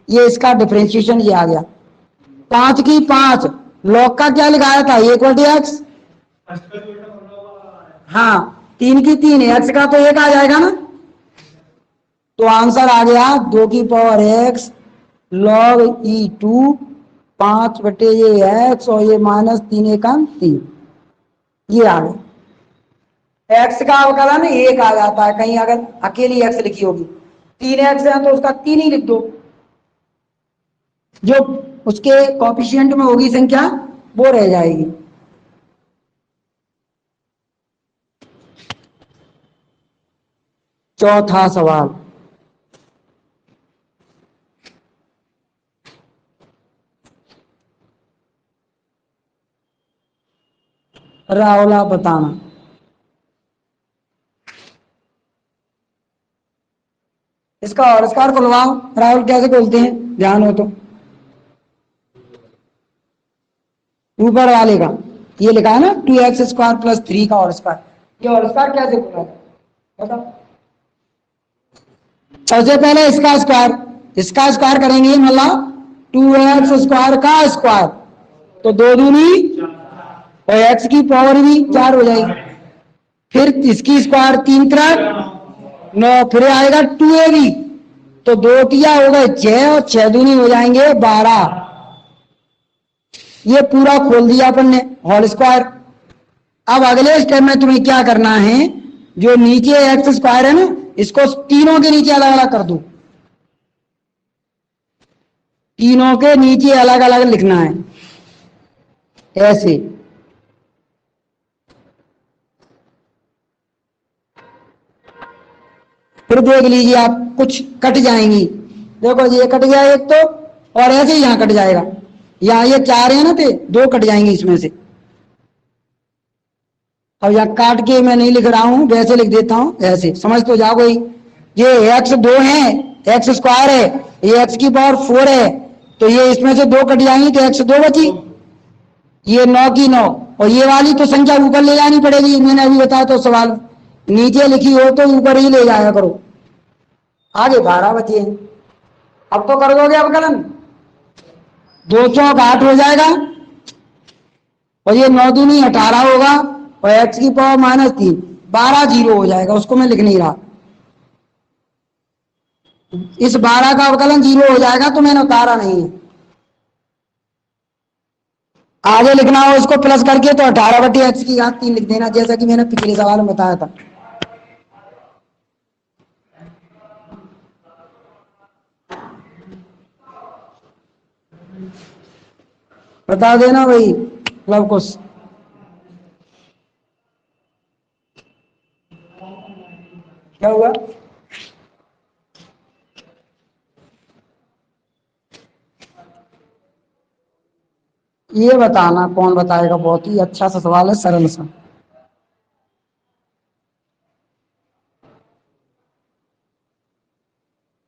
ये इसका डिफरेंशिएशन ये आ गया। 5 की 5, लॉग का क्या लिखाया था? 1/x। हाँ, 3 की 3, एक्स का तो 1 आ जाएगा ना, तो आंसर आ गया 2 की पावर एक्स लॉग E2, 5/ये एक्स, और ये -3 एकम 3, ये आ गया। एक्स का अवकलन 1 आ जाता है, कहीं अगर अकेली एक्स लिखी होगी, 3x है तो उसका 3 ही लिख दो, जो उसके कॉफिशिएंट में होगी संख्या वो रह जाएगी। चौथा सवाल, राहुल आप बताना। इसका और स्क्वायर खुलवाओ, राहुल कैसे खोलते हैं ध्यान हो तो। ऊपर वाले का ये लिखा है ना 2x² + 3 का और स्क्वायर, ये और स्क्वायर कैसे खुला बताओ। सबसे पहले इसका स्क्वायर करेंगे, मतलब 2x² का स्क्वायर, तो 2 दूनी, और x की पावर भी 4 हो जाएगी, फिर इसकी स्क्वायर 3 × 9, फिर आएगा 2ab, तो 2 तिया हो गए 6, और 6 दूनी हो जाएंगे 12। ये पूरा खोल दिया अपन ने होल स्क्वायर। अब अगले स्टेप में तुम्हें क्या करना है, जो नीचे x² है ना, इसको तीनों के नीचे अलग अलग कर दो, तीनों के नीचे अलग अलग लिखना है ऐसे। फिर देख लीजिए आप, कुछ कट जाएंगी, देखो ये कट गया एक तो, और ऐसे ही यहां कट जाएगा, यहां ये 4 है ना, तो 2 कट जाएंगे इसमें से। अब यहां काट के मैं नहीं लिख रहा हूं, वैसे लिख देता हूं, ऐसे समझ तो जाओ ही। ये x2 है, x² है, ये x की पावर 4 है, तो ये इसमें से 2 कट जाएंगी तो x2 बची, ये 9 की 9, और ये वाली तो संख्या ऊपर ले जानी पड़ेगी, मैंने अभी बताया तो सवाल, नीचे लिखी हो तो ऊपर ही ले जाया करो। आगे 12 बचे हैं, अब तो कर दोगे अवकलन, 2 चौक 8 हो जाएगा, और ये 9 दूनी 18 होगा, और x की पावर -3, 12 जीरो हो जाएगा, उसको मैं लिख नहीं रहा। इस 12 का अवकलन 0 हो जाएगा, तो मैंने उतारा नहीं है। आगे लिखना हो इसको प्लस करके, तो 18/x³ लिख देना, जैसा कि मैंने पिछले सवाल में बताया था। बता देना भाई लव कुश। क्या हुआ? ये बताना, कौन बताएगा? बहुत ही अच्छा सा सवाल है, सरल सा।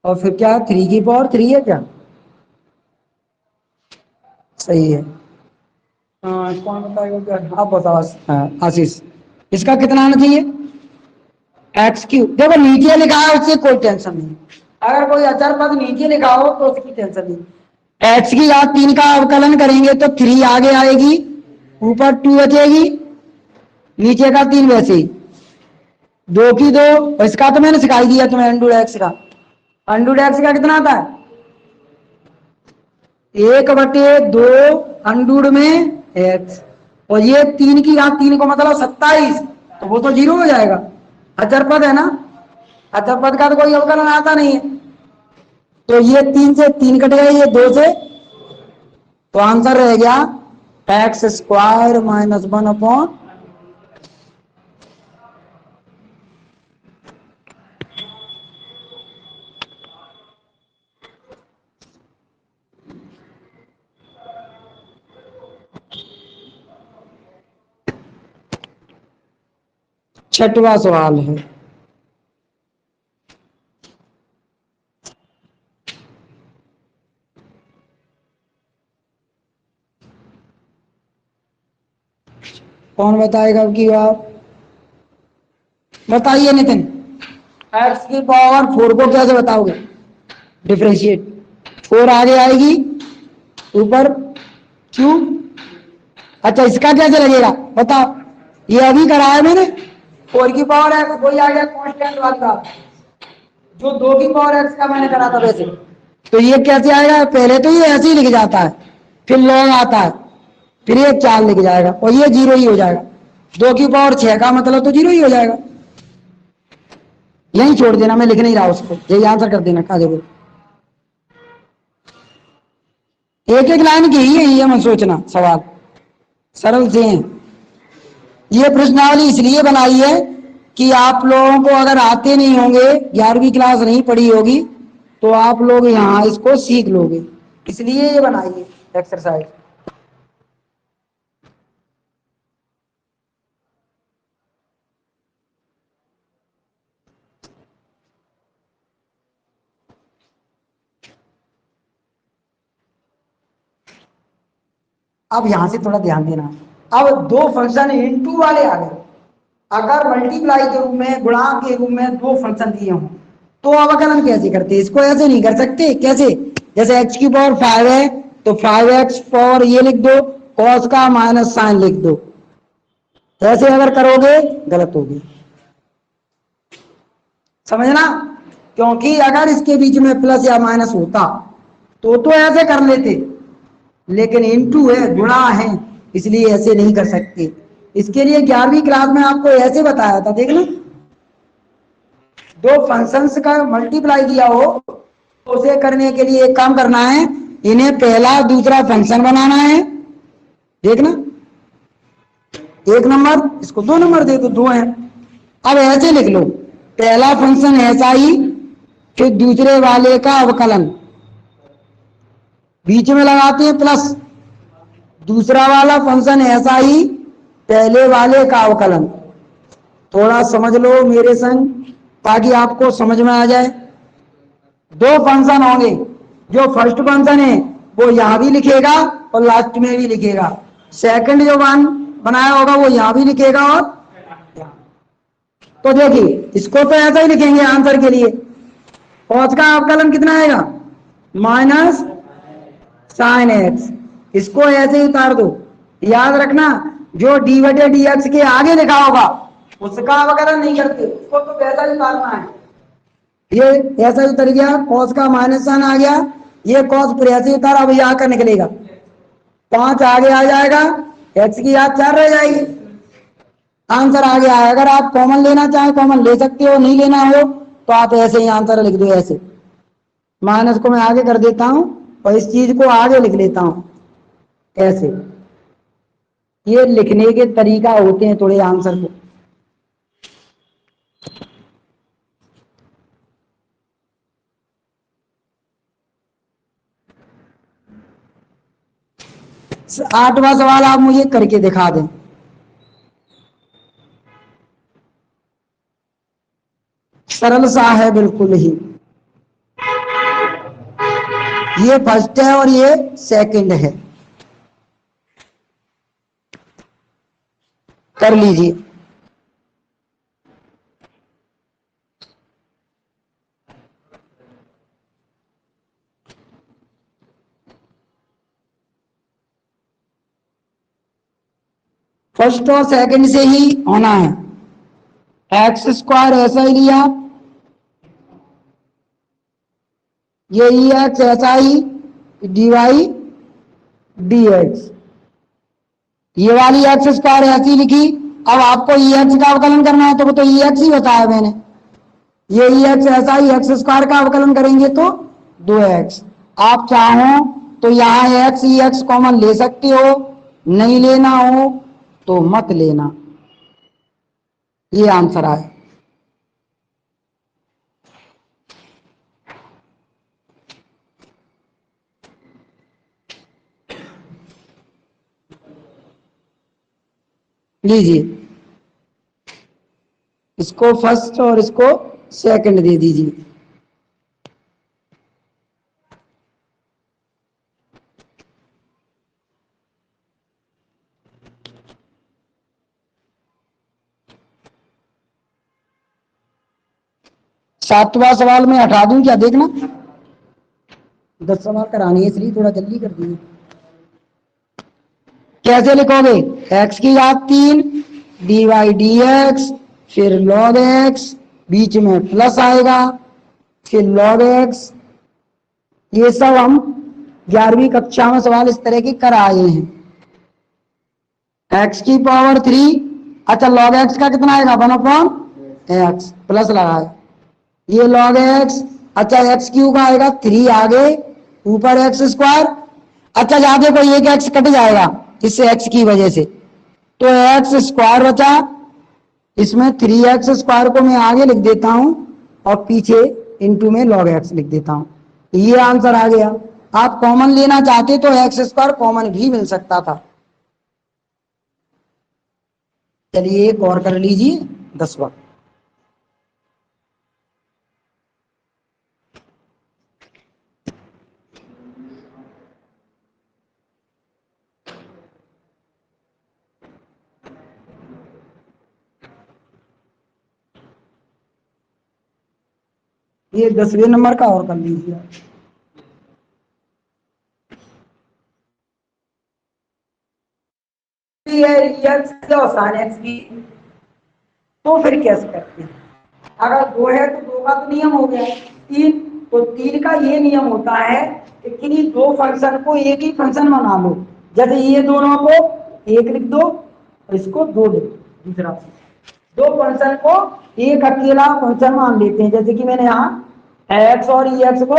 और फिर क्या, 3 की पावर 3 है क्या? सही है। हाँ, कौन बताएगा क्या? आप बताओ। हाँ, आशीष। इसका कितना आना चाहिए? x³ देखो नीचे लिखा है, उससे कोई टेंशन नहीं। अगर कोई अचर पद नीचे लिखा हो तो उसकी टेंशन नहीं। x³ का अवकलन करेंगे तो 3 आगे आएगी, ऊपर 2 बचेगी, नीचे का 3 वैसे ही। 2 की 2, इसका तो मैंने सिखाई दिया तुम्हें, अंडूड x का। अंडूड x का कितना आता है? 1/2 अंडूड में x। और ये 3 की घात 3 को मतलब 27, तो वो तो 0 हो जाएगा। अचर पद है ना, अचर पद का तो कोई अवकलन आता नहीं है। तो ये 3 से 3 कट गए, ये 2 से, तो आंसर रह गया x² - 1/। छठवां सवाल है। कौन बताएगा अब की बात? बताइए नितिन। x⁴ को कैसे बताओगे? डिफरेंशिएट। 4 आगे आएगी, ऊपर क्यू। अच्छा, इसका कैसे लगेगा बताओ? ये अभी कराया मैंने। 4 की पावर x, कोई आ गया कांस्टेंट वाला, जो 2 की पावर x का मैंने करा था वैसे। तो ये कैसे आएगा? पहले तो ये ऐसे ही लिख जाता है, फिर लॉग आता है, फिर ये 4 लिख जाएगा, और ये 0 ही हो जाएगा। 2 की पावर 6 का मतलब तो 0 ही हो जाएगा। यही छोड़ देना, मैं लिख नहीं रहा उसको, यही आंसर कर देना आगे को। एक एक लाइन की ही है ये, मत सोचना, सवाल सरल से हैं। ये प्रश्नावली इसलिए बनाई है कि आप लोगों को अगर आते नहीं होंगे, 11वीं क्लास नहीं पढ़ी होगी, तो आप लोग यहाँ इसको सीख लोगे, इसलिए ये बनाई है एक्सरसाइज। अब यहां से थोड़ा ध्यान देना। अब 2 फंक्शन इनटू वाले आ गए। अगर मल्टीप्लाई के रूप में, गुणांक के रूप में 2 फंक्शन दिए हों, तो अवकलन कैसे करते? इसको ऐसे नहीं कर सकते। कैसे? जैसे x⁵ है तो 5x पावर ये लिख दो, cos का माइनस साइन लिख दो। ऐसे अगर करोगे गलत होगी, समझना। क्योंकि अगर इसके बीच में प्लस या माइनस होता तो ऐसे कर लेते, लेकिन इनटू है, गुणा है, इसलिए ऐसे नहीं कर सकते। इसके लिए 11वीं क्लास में आपको ऐसे बताया था, देखना। 2 फंक्शंस का मल्टीप्लाई दिया हो तो उसे करने के लिए एक काम करना है, इन्हें पहला दूसरा फंक्शन बनाना है। देखना, 1 नंबर, इसको 2 नंबर दे दो, 2 है। अब ऐसे लिख लो, पहला फंक्शन ऐसा ही, फिर दूसरे वाले का अवकलन, बीच में लगाते हैं प्लस। दूसरा वाला फंक्शन ऐसा ही, पहले वाले का अवकलन। थोड़ा समझ लो मेरे संग, ताकि आपको समझ में आ जाए। 2 फंक्शन होंगे, जो फर्स्ट फंक्शन है वो यहां भी लिखेगा और लास्ट में भी लिखेगा। सेकंड जो वन बनाया होगा वो यहां भी लिखेगा और यहां। तो देखिए, इसको तो ऐसा ही लिखेंगे आंसर के लिए। cos का अवकलन कितना आएगा? Minus sine x. इसको ऐसे ही उतार दो। याद रखना, जो d/dx के आगे लिखा होगा उसका अवकलन नहीं करते, उसको तो वैसा ही उतारना है। ये ऐसा ही उतर गया, cos का माइनस साइन आ गया, ये cos फिर ऐसे ही उतारा, अब यहां का निकलेगा 5 आगे आ जाएगा, x की याद 4 रह जाएगी, आंसर आ गया है। अगर आप कॉमन लेना चाहे कॉमन ले सकते हो, नहीं लेना हो तो आप ऐसे ही आंसर लिख दो। ऐसे माइनस को मैं आगे कर देता हूं और इस चीज को आगे लिख लेता हूं ऐसे। ये लिखने के तरीका होते हैं थोड़े आंसर को। 8वां सवाल आप मुझे करके दिखा दें। सरल सा है बिल्कुल ही। ये फर्स्ट है और ये सेकंड है। कर लीजिए। फर्स्ट और सेकंड से ही होना है। एक्स स्क्वायर ऐसा ही लिया, ये ई एक्स ऐसा ही, डी वाई डी एक्स, ये वाली एक्स स्क्वायर ऐसी लिखी। अब आपको ई एक्स का अवकलन करना है तो वो तो ई एक्स ही बताया मैंने। ये ई एक्स ऐसा ही, एक्स स्क्वायर का अवकलन करेंगे तो 2x। आप चाहो तो यहाँ एक्स ई एक्स कॉमन ले सकते हो, नहीं लेना हो तो मत लेना। ये आंसर आए। लीजिए, इसको फर्स्ट और इसको सेकंड दे दीजिए। सातवां सवाल में हटा दूं क्या, देखना 10 सवाल करानी है इसलिए थोड़ा जल्दी कर दीजिए। कैसे लिखोगे, एक्स की घात 3 डी वाई डी एक्स, फिर लॉग एक्स, बीच में प्लस आएगा, फिर लॉग एक्स। ये सब हम 11वीं कक्षा में सवाल इस तरह के कर आए हैं। एक्स की पावर 3, अच्छा लॉग एक्स का कितना आएगा 1/x प्लस लगाए, ये लॉग एक्स। अच्छा एक्स क्यू का आएगा 3 आगे, ऊपर एक्स स्क्वायर। अच्छा यहाँ देखो एक एक्स कट जाएगा इससे एक्स की वजह से, तो एक्स स्क्वायर बचा। इसमें 3x स्क्वायर को मैं आगे लिख देता हूं और पीछे इनटू में लॉग एक्स लिख देता हूं। ये आंसर आ गया। आप कॉमन लेना चाहते तो एक्स स्क्वायर कॉमन भी मिल सकता था। चलिए एक और कर लीजिए 10वां। ये 10वें नंबर का और कर लीजिए। तो फिर कैसे करते हैं, अगर 2 है तो 2 का तो नियम हो गया, 3 तो 3 का ये नियम होता है कि किन्हीं दो फंक्शन को एक ही फंक्शन बना लो। जैसे ये दोनों को एक लिख दो और इसको 2 लिख दो। दूसरा दो फंक्शन को एक अकेला फंक्शन मान लेते हैं, जैसे कि मैंने यहाँ एक्स और ई एक्स को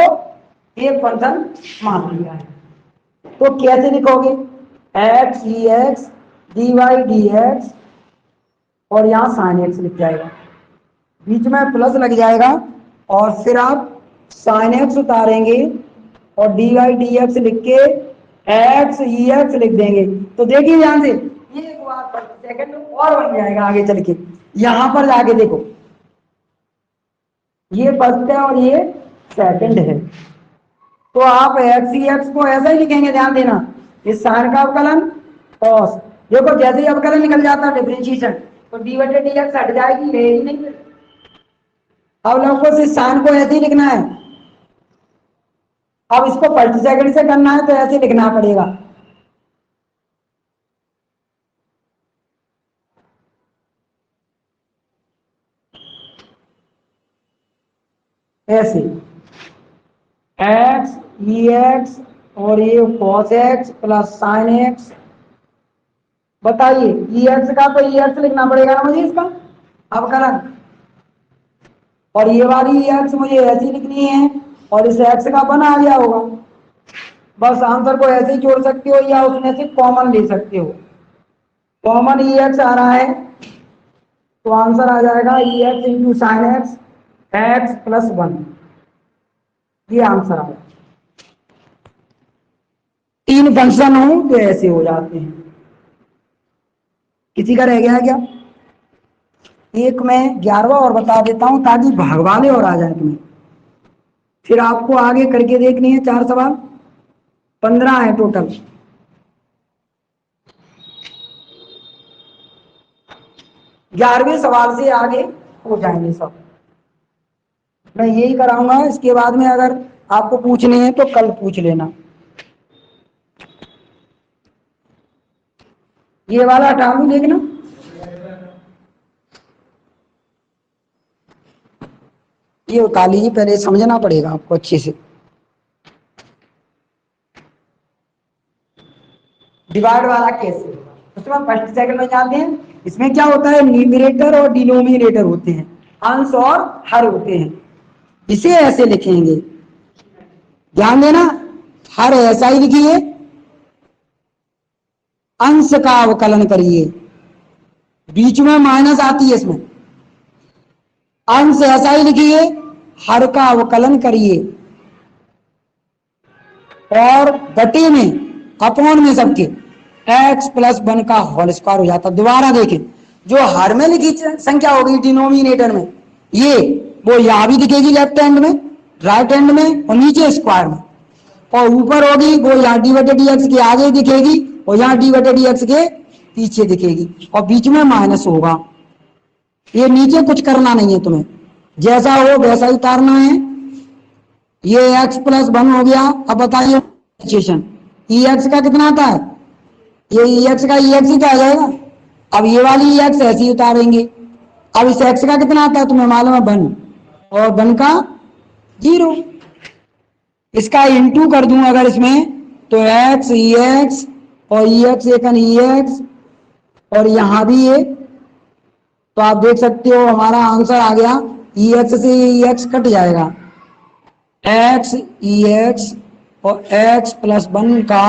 एक फंक्शन मान लिया है। तो कैसे लिखोगे, x e x d y d x और यहाँ साइन एक्स लिख जाएगा, बीच में प्लस लग जाएगा और फिर आप साइन एक्स उतारेंगे और डी वाई डी एक्स लिख के एक्स ई एक्स लिख देंगे। तो देखिए ध्यान से, ये एक बार पर सेकंड और बन जाएगा आगे चल के। यहां पर जाके देखो, ये फर्स्ट है और ये सेकंड है, तो आप एक्स ई एक्स को ऐसा ही लिखेंगे। ध्यान देना, इस साइन का अवकलन कॉस, देखो जैसे ही अवकलन निकल जाता है डिफरेंशिएशन, तो डी बटे डी एक्स हट जाएगी, रहेगी नहीं। अब लोगों को इस साइन को ऐसे ही लिखना है। अब इसको फर्स्ट सेकंड से करना है तो ऐसे लिखना पड़ेगा, ऐसे एक्स ई एक्स और ये cos x plus sine x. बताइए ई एक्स का तो ई एक्स लिखना पड़ेगा ना मुझे इसका अवकलन, और ये वाली ई एक्स मुझे ऐसी लिखनी है और इस एक्स का बना आ गया होगा। बस आंसर को ऐसे ही जोड़ सकते हो या उसमें से कॉमन ले सकते हो। कॉमन ई एक्स आ रहा है तो आंसर आ जाएगा e x into sine x x plus 1। ये आंसर आया। तीन फंक्शन हो तो ऐसे हो जाते हैं। किसी का रह गया क्या? एक मैं 11वां और बता देता हूं ताकि भागवाले और आ जाए तुम्हें, फिर आपको आगे करके देखनी है। 4 सवाल, 15 है टोटल। 11वें सवाल से आगे हो जाएंगे सब। मैं यही कराऊंगा, इसके बाद में अगर आपको पूछने हैं तो कल पूछ लेना। ये वाला हटा लूं, देखना। ये उतार लीजिए, पहले समझना पड़ेगा आपको अच्छे से। डिवाइड वाला कैसे होगा उसमें फर्स्ट सेकंड में जाते हैं। इसमें क्या होता है, न्यूमरेटर और डिनोमिनेटर होते हैं, अंश और हर होते हैं। इसे ऐसे लिखेंगे, ध्यान देना। हर ऐसा ही लिखिए, अंश का अवकलन करिए, बीच में माइनस आती है इसमें। अंश ऐसा ही लिखिए, हर का अवकलन करिए, और बटे में अपॉन में सबके x प्लस 1 का होल स्क्वायर हो जाता। दोबारा देखें, जो हर में लिखी संख्या होगी डिनोमिनेटर में, ये वो यहां भी दिखेगी लेफ्ट हैंड में, राइट हैंड में, और नीचे स्क्वायर में। और ऊपर होगी वो यहाँ डी बटे डी एक्स के आगे दिखेगी और यहाँ डी बटे डी एक्स के पीछे दिखेगी, और बीच में माइनस होगा। ये नीचे कुछ करना नहीं है तुम्हें, जैसा हो वैसा ही उतारना है। ये x प्लस 1 हो गया। अब बताइए डिफरेंशिएशन, ex का कितना आता है? ये ex का ex ही का आ जाएगा। अब ये वाली ex ऐसे ही उतारेंगे। अब इस x का कितना आता है तुम्हें मालूम है? 1, और 1 का 0। इसका इंटू कर दूं अगर इसमें, तो x ex और ex एकन ex, और यहां भी ये, तो आप देख सकते हो हमारा आंसर आ गया। ex से ex कट जाएगा, x ex और x प्लस 1 का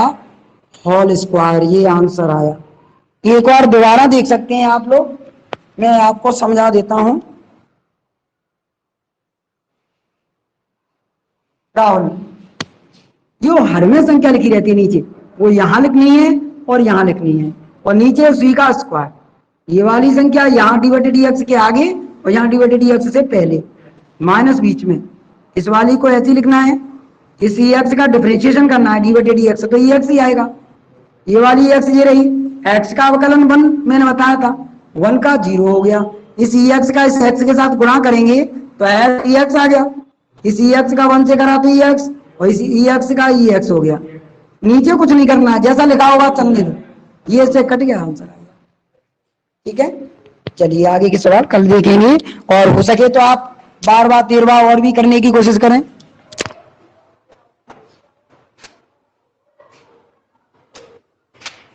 होल स्क्वायर, ये आंसर आया। एक बार दोबारा देख सकते हैं आप लोग, मैं आपको समझा देता हूं। राहुल, जो हर में संख्या लिखी रहती है नीचे, वो यहां लिखनी है और यहां लिखनी है, और नीचे उसी का स्क्वायर। ये वाली संख्या यहाँ डी बटे डी एक्स के आगे और यहाँ डी बटे डी एक्स से पहले, माइनस बीच में। इस वाली को ऐसे लिखना है, इस ई एक्स का डिफरेंशिएशन करना है डी बटे डी एक्स, तो ई एक्स ही आएगा। ये वाली एक्स ये रही, एक्स का अवकलन 1 मैंने बताया था, 1 का 0 हो गया। इस ई एक्स का इस एक्स के साथ गुणा करेंगे तो ई एक्स आ गया। इस ई एक्स का 1 से करा तो ई एक्स, और इस ई एक्स का ई एक्स हो गया। नीचे कुछ नहीं करना है, जैसा लिखा होगा चलने दो, ये इससे कट गया, आंसर आ गया। ठीक है, चलिए आगे के सवाल कल देखेंगे, और हो सके तो आप बार बार 13 बार और भी करने की कोशिश करें।